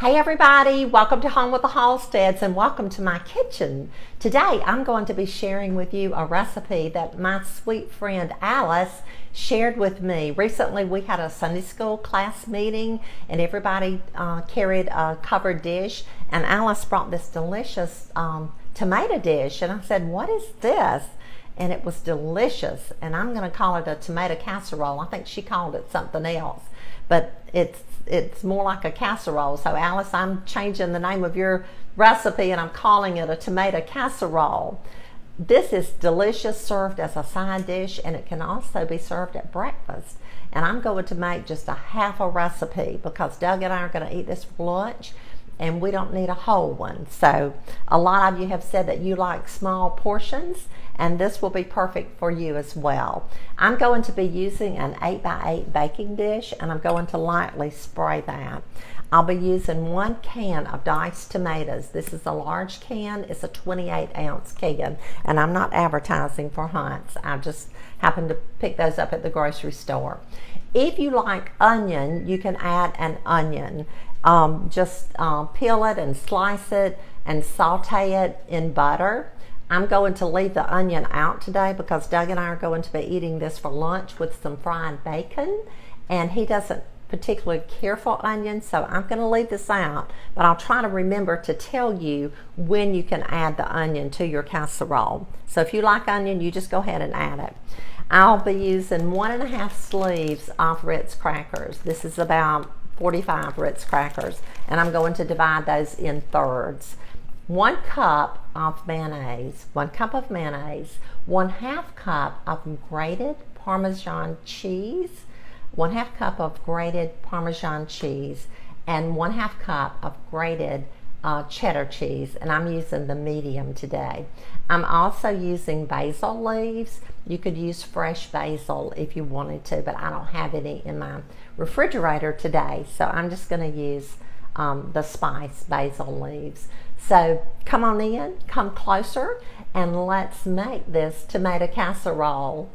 Hey everybody, welcome to Home with the Halsteads and welcome to my kitchen. Today I'm going to be sharing with you a recipe that my sweet friend Alice shared with me. Recently we had a Sunday school class meeting and everybody carried a covered dish, and Alice brought this delicious tomato dish, and I said, what is this? And it was delicious, and I'm going to call it a tomato casserole. I think she called it something else, but it's more like a casserole. So Alice, I'm changing the name of your recipe and I'm calling it a tomato casserole. This is delicious, served as a side dish, and it can also be served at breakfast. And I'm going to make just a half a recipe because Doug and I are going to eat this for lunch, and we don't need a whole one. So a lot of you have said that you like small portions, and this will be perfect for you as well. I'm going to be using an 8x8 baking dish, and I'm going to lightly spray that. I'll be using 1 can of diced tomatoes. This is a large can. It's a 28-ounce can, and I'm not advertising for Hunt's. I just happened to pick those up at the grocery store. If you like onion, you can add an onion. Just peel it and slice it and saute it in butter. I'm going to leave the onion out today because Doug and I are going to be eating this for lunch with some fried bacon, and he doesn't particularly care for onions, so I'm going to leave this out, but I'll try to remember to tell you when you can add the onion to your casserole. So if you like onion, you just go ahead and add it. I'll be using 1.5 sleeves of Ritz crackers. This is about 45 Ritz crackers, and I'm going to divide those in thirds. 1 cup of mayonnaise, 1 cup of mayonnaise, 1/2 cup of grated Parmesan cheese, 1/2 cup of grated Parmesan cheese, and 1/2 cup of grated cheddar cheese, and I'm using the medium today. I'm also using basil leaves. You could use fresh basil if you wanted to, but I don't have any in my refrigerator today, so I'm just going to use the spice basil leaves. So come on in, come closer, and let's make this tomato casserole.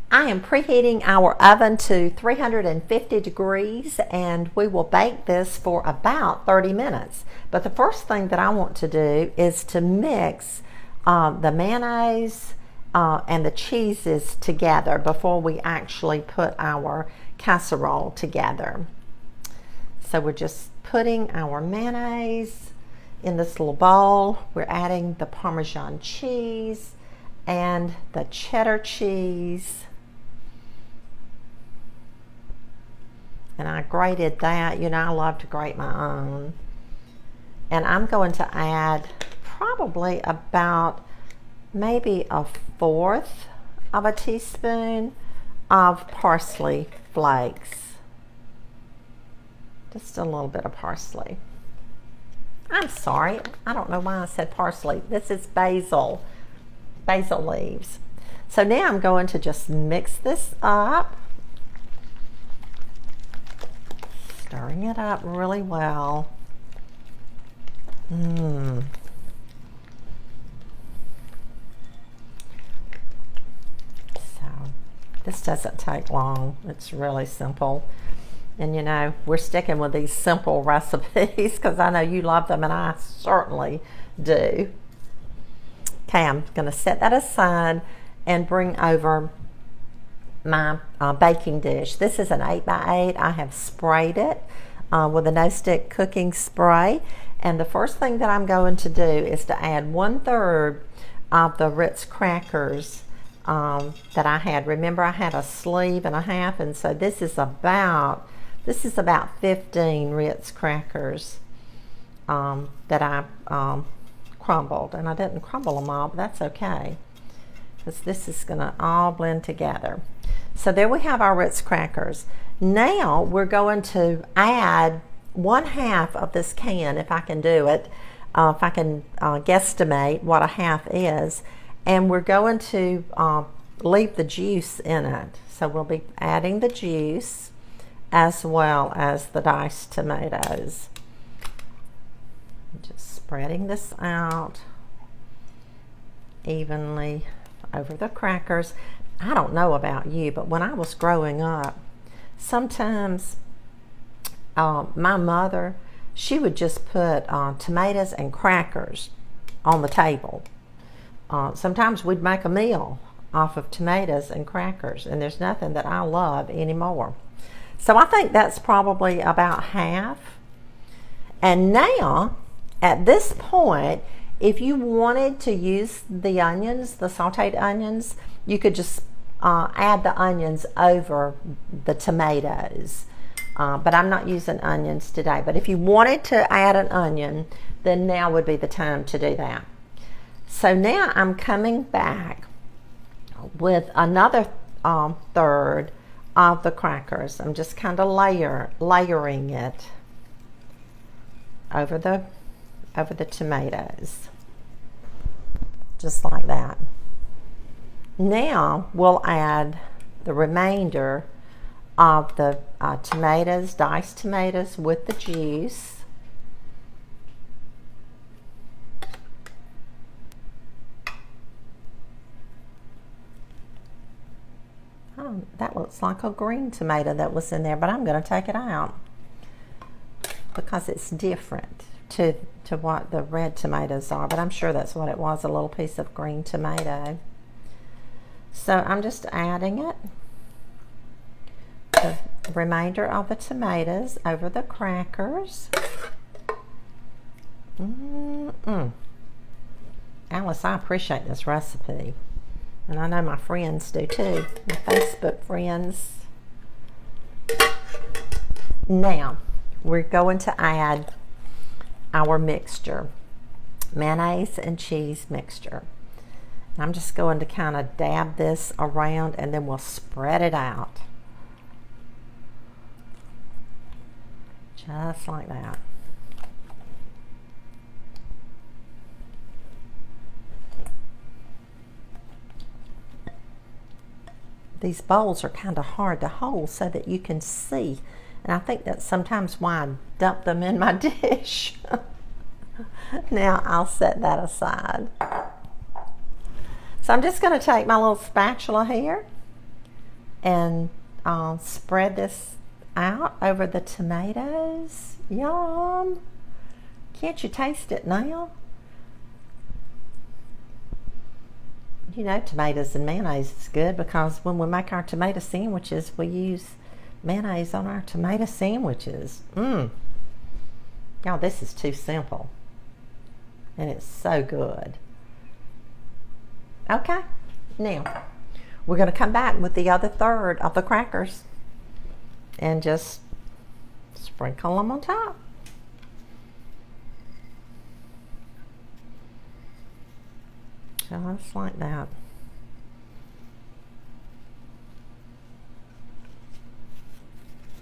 I am preheating our oven to 350 degrees, and we will bake this for about 30 minutes. But the first thing that I want to do is to mix the mayonnaise and the cheeses together before we actually put our casserole together. So we're just putting our mayonnaise in this little bowl. We're adding the Parmesan cheese and the cheddar cheese. And I grated that. You know, I love to grate my own. And I'm going to add probably about maybe 1/4 of a teaspoon of parsley flakes. Just a little bit of parsley. I'm sorry, I don't know why I said parsley. This is basil leaves. So now I'm going to just mix this up, stirring it up really well. So this doesn't take long. It's really simple. And you know, we're sticking with these simple recipes because I know you love them, and I certainly do. Okay, I'm going to set that aside and bring over my baking dish. This is an 8x8. I have sprayed it with a no-stick cooking spray. And the first thing that I'm going to do is to add 1/3 of the Ritz crackers that I had. Remember, I had a sleeve and a half, and so this is about 15 Ritz crackers that I crumbled, and I didn't crumble them all, but that's okay because this is going to all blend together. So there we have our Ritz crackers. Now we're going to add 1/2 of this can, if I can do it, if I can guesstimate what a half is, and we're going to leave the juice in it. So we'll be adding the juice as well as the diced tomatoes. Just spreading this out evenly over the crackers. I don't know about you, but when I was growing up, sometimes my mother, she would just put tomatoes and crackers on the table. Sometimes we'd make a meal off of tomatoes and crackers, and there's nothing that I love anymore. So I think that's probably about half. And now, at this point, if you wanted to use the onions, the sauteed onions, you could just add the onions over the tomatoes. But I'm not using onions today. But if you wanted to add an onion, then now would be the time to do that. So now I'm coming back with another third of the crackers. I'm just kind of layering it over the tomatoes, just like that. Now we'll add the remainder of the tomatoes, diced tomatoes with the juice. Oh, that looks like a green tomato that was in there, but I'm going to take it out because it's different to what the red tomatoes are, but I'm sure that's what it was, a little piece of green tomato. So I'm just adding it, the remainder of the tomatoes over the crackers. Alice, I appreciate this recipe. And I know my friends do too, my Facebook friends. Now, we're going to add our mixture, mayonnaise and cheese mixture. And I'm just going to kind of dab this around and then we'll spread it out. Just like that. These bowls are kind of hard to hold so that you can see. And I think that's sometimes why I dump them in my dish. Now I'll set that aside. So I'm just going to take my little spatula here and spread this out over the tomatoes. Yum! Can't you taste it now? You know, tomatoes and mayonnaise is good because when we make our tomato sandwiches, we use mayonnaise on our tomato sandwiches. Y'all, this is too simple. And it's so good. Okay, now we're going to come back with the other third of the crackers and just sprinkle them on top. Just like that.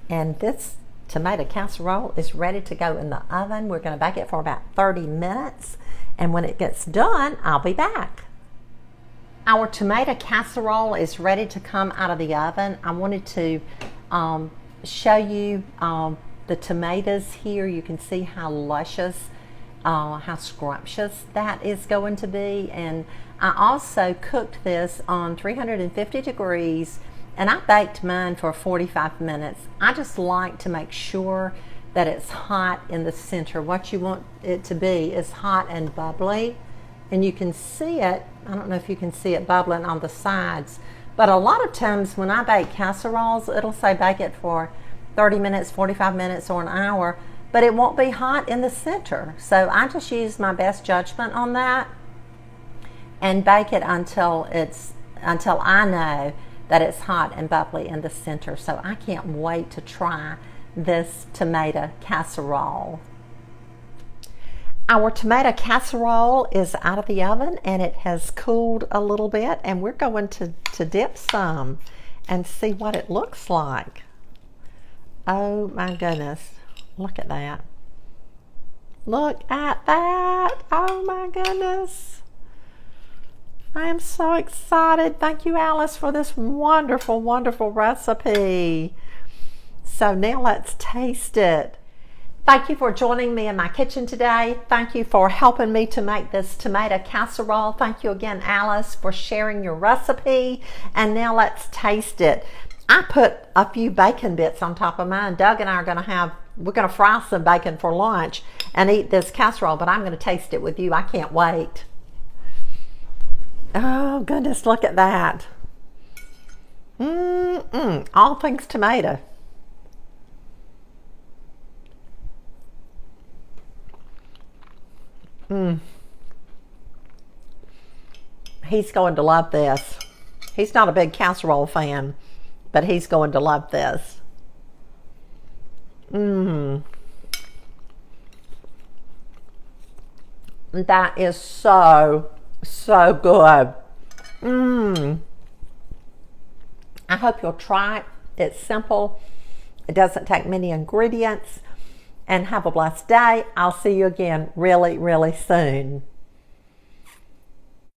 And this tomato casserole is ready to go in the oven. We're going to bake it for about 30 minutes. And when it gets done, I'll be back. Our tomato casserole is ready to come out of the oven. I wanted to show you the tomatoes here. You can see how luscious, how scrumptious that is going to be. And I also cooked this on 350 degrees and I baked mine for 45 minutes. I just like to make sure that it's hot in the center. What you want it to be is hot and bubbly, and you can see it. I don't know if you can see it bubbling on the sides, but a lot of times when I bake casseroles, it'll say bake it for 30 minutes, 45 minutes, or an hour, but it won't be hot in the center. So I just use my best judgment on that and bake it until I know that it's hot and bubbly in the center. So I can't wait to try this tomato casserole. Our tomato casserole is out of the oven and it has cooled a little bit, and we're going to dip some and see what it looks like. Oh my goodness, look at that. Look at that. Oh my goodness. I am so excited. Thank you, Alice, for this wonderful, wonderful recipe. So now let's taste it. Thank you for joining me in my kitchen today. Thank you for helping me to make this tomato casserole. Thank you again, Alice, for sharing your recipe. And now let's taste it. I put a few bacon bits on top of mine. Doug and I are going to have we're gonna fry some bacon for lunch and eat this casserole, but I'm gonna taste it with you. I can't wait. Oh goodness, look at that. All things tomato. He's going to love this. He's not a big casserole fan, but he's going to love this. That is so good. I hope you'll try it. It's simple. It doesn't take many ingredients. And have a blessed day. I'll see you again really, really soon.